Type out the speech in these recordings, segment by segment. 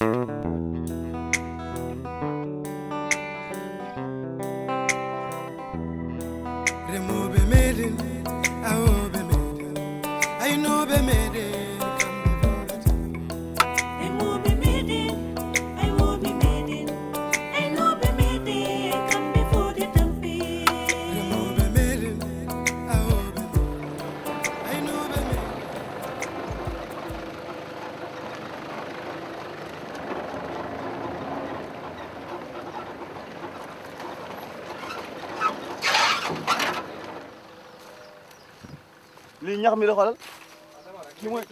lii ñax mi la xoolal kii mooy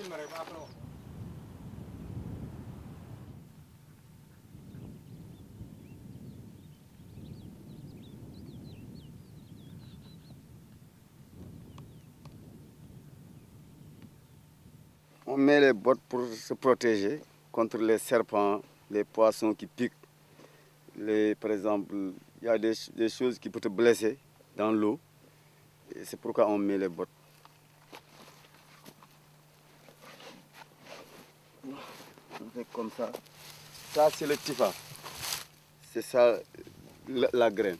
on met les bottes pour se protéger contre les serpents, les poissons qui piquent. Par exemple, il y a des choses qui peuvent te blesser dans l'eau. C'est pourquoi on met les bottes. On fait comme ça. Ça, c'est le tifa. C'est ça, la graine.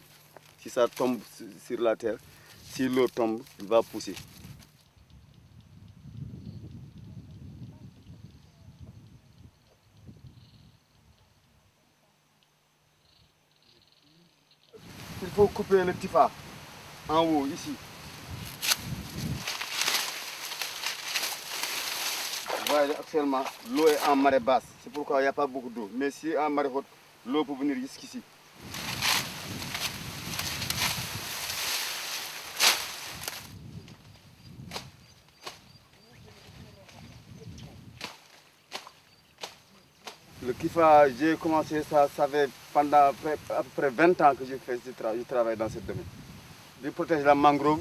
Si ça tombe sur la terre, si l'eau tombe, il va pousser. Il faut couper le tifa en haut, ici. Vous voyez, actuellement, l'eau est en marée basse. C'est pourquoi il n'y a pas beaucoup d'eau. Mais si en marée haute, l'eau peut venir jusqu'ici. Le kifa, j'ai commencé ça fait pendant à peu près 20 ans que je travaille dans ce domaine. Je protège la mangrove,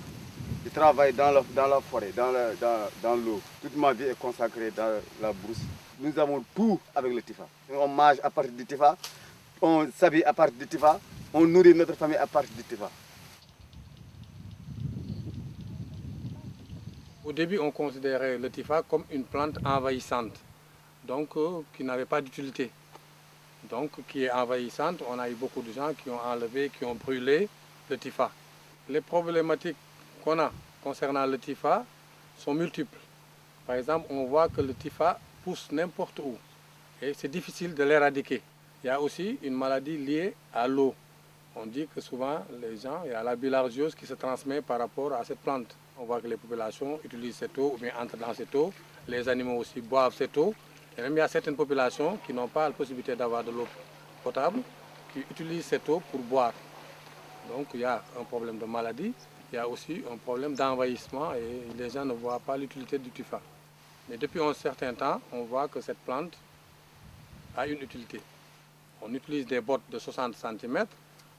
je travaille dans la forêt, dans l'eau. Toute ma vie est consacrée dans la brousse. Nous avons tout avec le tifa. On mange à partir du tifa, on s'habille à partir du tifa, on nourrit notre famille à partir du tifa. Au début, on considérait le tifa comme une plante envahissante, donc qui n'avait pas d'utilité. Donc qui est envahissante, on a eu beaucoup de gens qui ont enlevé, qui ont brûlé le tifa. Les problématiques qu'on a concernant le tifa sont multiples. Par exemple, on voit que le tifa pousse n'importe où et c'est difficile de l'éradiquer. Il y a aussi une maladie liée à l'eau. On dit que souvent, les gens, il y a la bilharziose qui se transmet par rapport à cette plante. On voit que les populations utilisent cette eau ou bien entrent dans cette eau. Les animaux aussi boivent cette eau. Et même il y a certaines populations qui n'ont pas la possibilité d'avoir de l'eau potable, qui utilisent cette eau pour boire. Donc il y a un problème de maladie, il y a aussi un problème d'envahissement et les gens ne voient pas l'utilité du tifa. Mais depuis un certain temps, on voit que cette plante a une utilité. On utilise des bottes de 60 cm,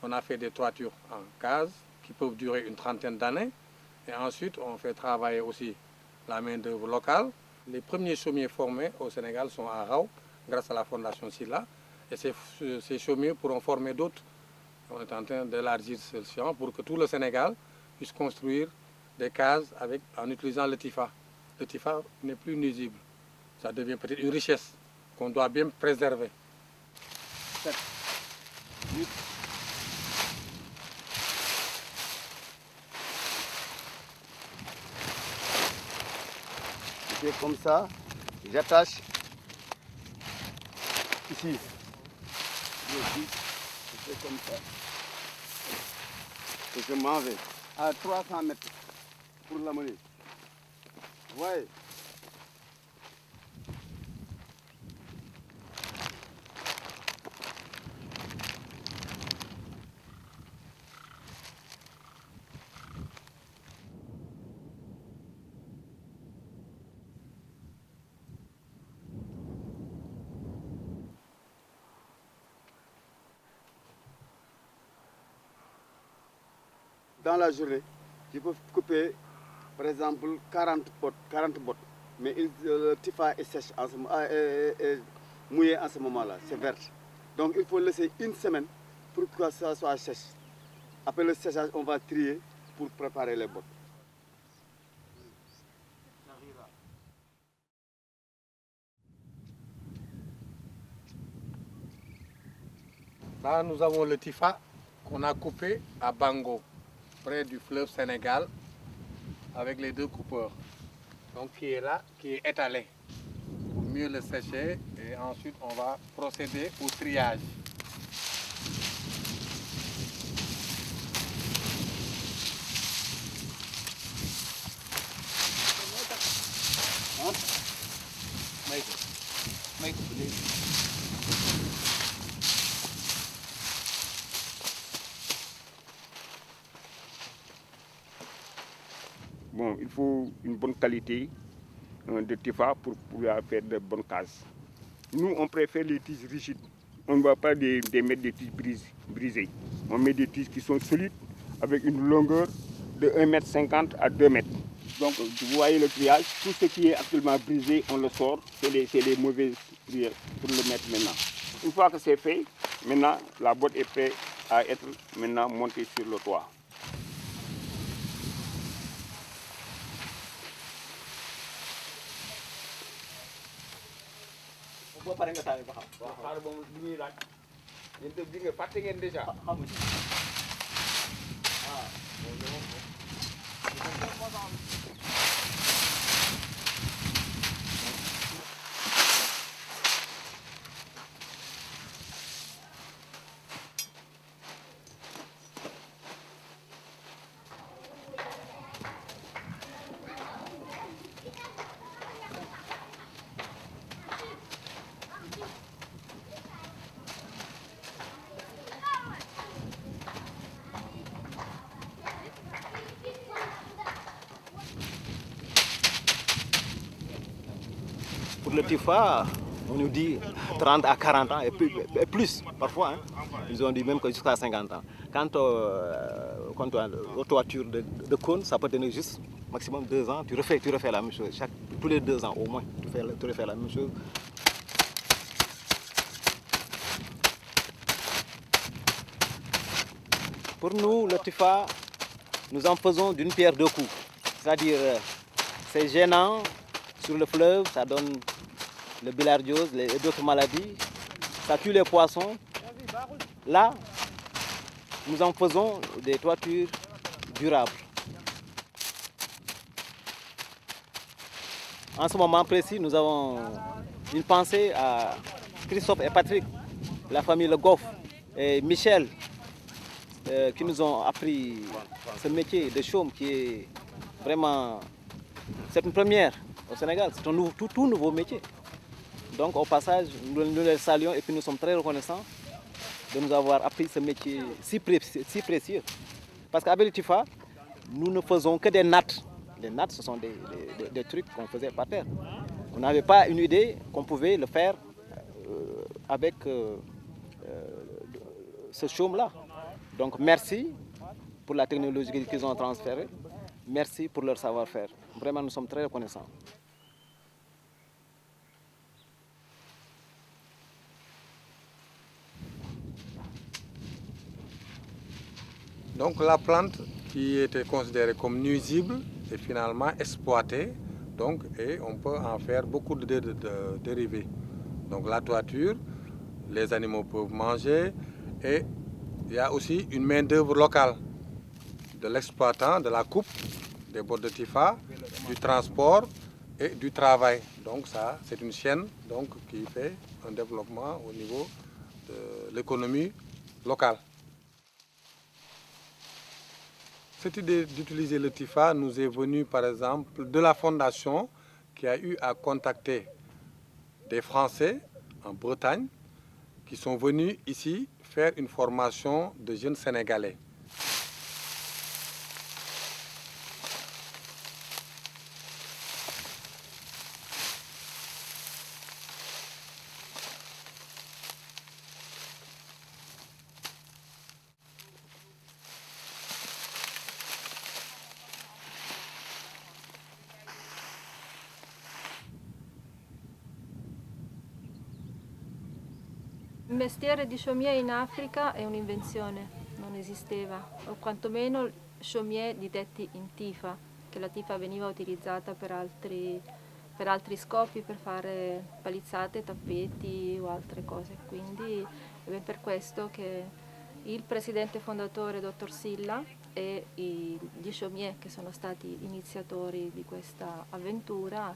on a fait des toitures en case qui peuvent durer une trentaine d'années. Et ensuite, on fait travailler aussi la main-d'œuvre locale. Les premiers chaumiers formés au Sénégal sont à Rao, grâce à la Fondation Silla. Et ces chaumiers pourront former d'autres. On est en train d'élargir ce champ pour que tout le Sénégal puisse construire des cases en utilisant le tifa. Le tifa n'est plus nuisible. Ça devient peut-être une richesse qu'on doit bien préserver. 7, 8. Je fais comme ça, j'attache ici. Je fais comme ça. Et je m'en vais à 300 mètres pour l'amener. Vous voyez? Dans la journée, je peux couper, par exemple, 40 bottes. Mais le tifa est sèche est mouillé en ce moment-là, c'est vert. Donc il faut laisser une semaine pour que ça soit sèche. Après le séchage, on va trier pour préparer les bottes. Là, nous avons le Tifa qu'on a coupé à Bango, près du fleuve Sénégal, avec les deux coupeurs. Donc, qui est là, qui est étalé, pour mieux le sécher. Et ensuite, on va procéder au triage. Bon, il faut une bonne qualité de Tifa pour pouvoir faire de bonnes cases. Nous, on préfère les tiges rigides. On ne va pas mettre des tiges brisées. On met des tiges qui sont solides avec une longueur de 1,50 m à 2 mètres. Donc, vous voyez le triage, tout ce qui est actuellement brisé, on le sort. C'est les mauvaises trières pour le mettre maintenant. Une fois que c'est fait, maintenant, la boîte est prête à être maintenant montée sur le toit. boo paree nga taal ba xam. waaw xaaral boobu li ñuy laaj. yéen itam di nga fàtte ngeen dèjà. xamuñu. ah pour le Tifa, on nous dit 30 à 40 ans et plus parfois. Hein. Ils ont dit même que jusqu'à 50 ans. Quant aux toitures de cône, ça peut donner juste maximum 2 ans. Tu refais la même chose. Tous les 2 ans au moins, tu refais la même chose. Pour nous, le Tifa, nous en faisons d'une pierre deux coups. C'est-à-dire, c'est gênant sur le fleuve, ça donne le bilharziose et d'autres maladies, ça tue les poissons. Là, nous en faisons des toitures durables. En ce moment précis, nous avons une pensée à Christophe et Patrick, la famille Le Goff et Michel, qui nous ont appris ce métier de chaume qui est vraiment, c'est une première au Sénégal, c'est un tout nouveau métier. Donc au passage, nous les saluons et puis nous sommes très reconnaissants de nous avoir appris ce métier si précieux. Parce qu'avec le Tifa, nous ne faisons que des nattes. Les nattes, ce sont des trucs qu'on faisait par terre. On n'avait pas une idée qu'on pouvait le faire avec ce chaume-là. Donc merci pour la technologie qu'ils ont transférée. Merci pour leur savoir-faire. Vraiment, nous sommes très reconnaissants. Donc la plante qui était considérée comme nuisible est finalement exploitée, donc, et on peut en faire beaucoup de dérivés. Donc la toiture, les animaux peuvent manger, et il y a aussi une main-d'œuvre locale de l'exploitant, de la coupe, des bottes de Tifa, du transport et du travail. Donc ça, c'est une chaîne donc, qui fait un développement au niveau de l'économie locale. Cette idée d'utiliser le Tifa nous est venue par exemple de la fondation qui a eu à contacter des Français en Bretagne qui sont venus ici faire une formation de jeunes Sénégalais. Il mestiere di chaumier in Africa è un'invenzione, non esisteva, o quantomeno chaumier di detti in tifa, che la tifa veniva utilizzata per altri scopi, per fare palizzate, tappeti o altre cose. Quindi Ed è per questo che il presidente fondatore, dottor Silla, e gli chaumier che sono stati iniziatori di questa avventura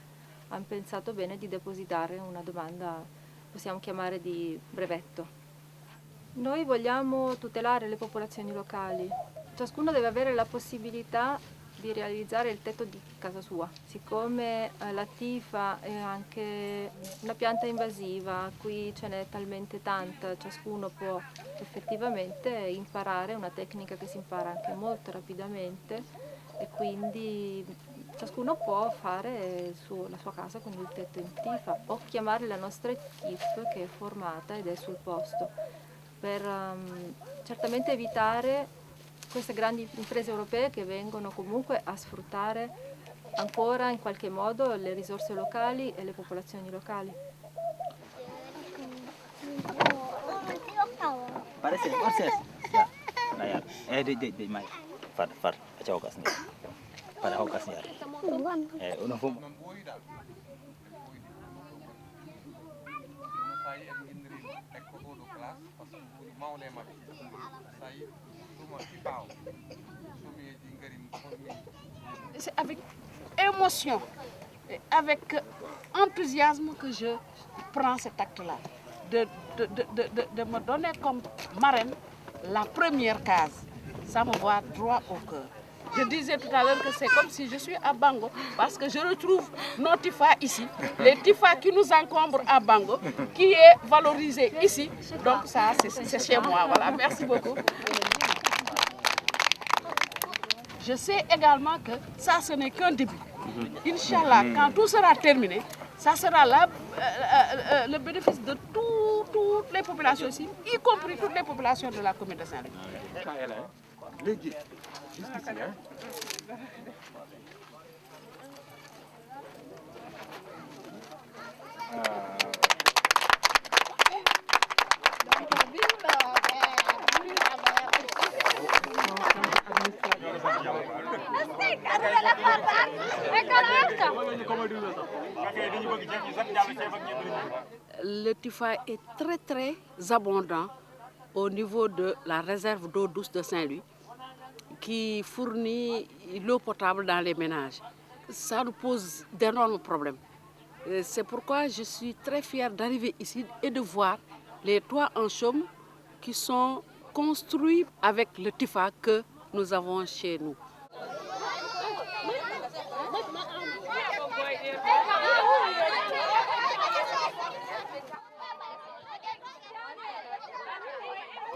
hanno pensato bene di depositare una domanda, possiamo chiamare di brevetto. Noi vogliamo tutelare le popolazioni locali, ciascuno deve avere la possibilità di realizzare il tetto di casa sua. Siccome la tifa è anche una pianta invasiva, qui ce n'è talmente tanta, ciascuno può effettivamente imparare, una tecnica che si impara anche molto rapidamente e quindi ciascuno può fare la sua casa con il tetto in tifa o chiamare la nostra equipe che è formata ed è sul posto per certamente evitare queste grandi imprese europee che vengono comunque a sfruttare ancora in qualche modo le risorse locali e le popolazioni locali. C'est avec émotion et avec enthousiasme que je prends cet acte-là, de me donner comme marraine la première case. Ça me va droit au cœur. Je disais tout à l'heure que c'est comme si je suis à Bango parce que je retrouve nos tifas ici, les tifas qui nous encombrent à Bango, qui est valorisé ici. Donc ça, c'est chez moi. Voilà, merci beaucoup. Je sais également que ça, ce n'est qu'un début. Inch'Allah, quand tout sera terminé, ça sera le bénéfice de toutes les populations ici, y compris toutes les populations de la commune de Saint-Louis. Le Tifa est très très abondant au niveau de la réserve d'eau douce de Saint-Louis qui fournit l'eau potable dans les ménages. Ça nous pose d'énormes problèmes. C'est pourquoi je suis très fière d'arriver ici et de voir les toits en chaume qui sont construits avec le Tifa que nous avons chez nous.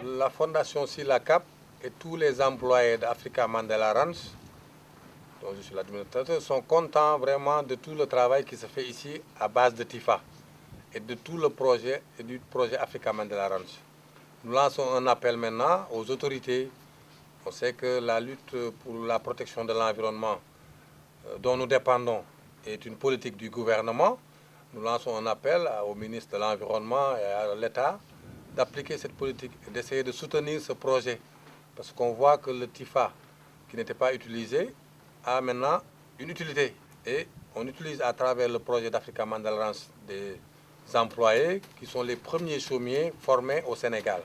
La Fondation Silacap et tous les employés d'Africa Mandela Ranch, dont je suis l'administrateur, sont contents vraiment de tout le travail qui se fait ici à base de Tifa et de tout le projet et du projet Africa Mandela Ranch. Nous lançons un appel maintenant aux autorités. On sait que la lutte pour la protection de l'environnement dont nous dépendons est une politique du gouvernement. Nous lançons un appel au ministre de l'Environnement et à l'État d'appliquer cette politique et d'essayer de soutenir ce projet. Parce qu'on voit que le Tifa, qui n'était pas utilisé, a maintenant une utilité. Et on utilise à travers le projet d'Africa Mandela Ranch des employés qui sont les premiers chaumiers formés au Sénégal.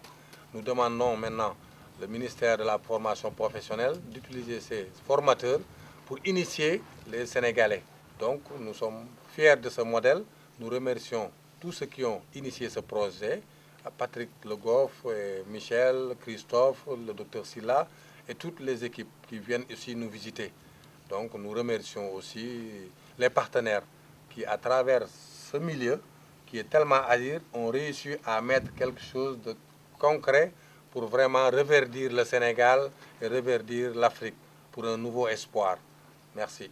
Nous demandons maintenant le ministère de la formation professionnelle d'utiliser ces formateurs pour initier les Sénégalais. Donc nous sommes fiers de ce modèle. Nous remercions tous ceux qui ont initié ce projet, Patrick Le Goff, Michel, Christophe, le docteur Silla et toutes les équipes qui viennent ici nous visiter. Donc nous remercions aussi les partenaires qui, à travers ce milieu, qui est tellement agile, ont réussi à mettre quelque chose de concret pour vraiment reverdir le Sénégal et reverdir l'Afrique pour un nouveau espoir. Merci.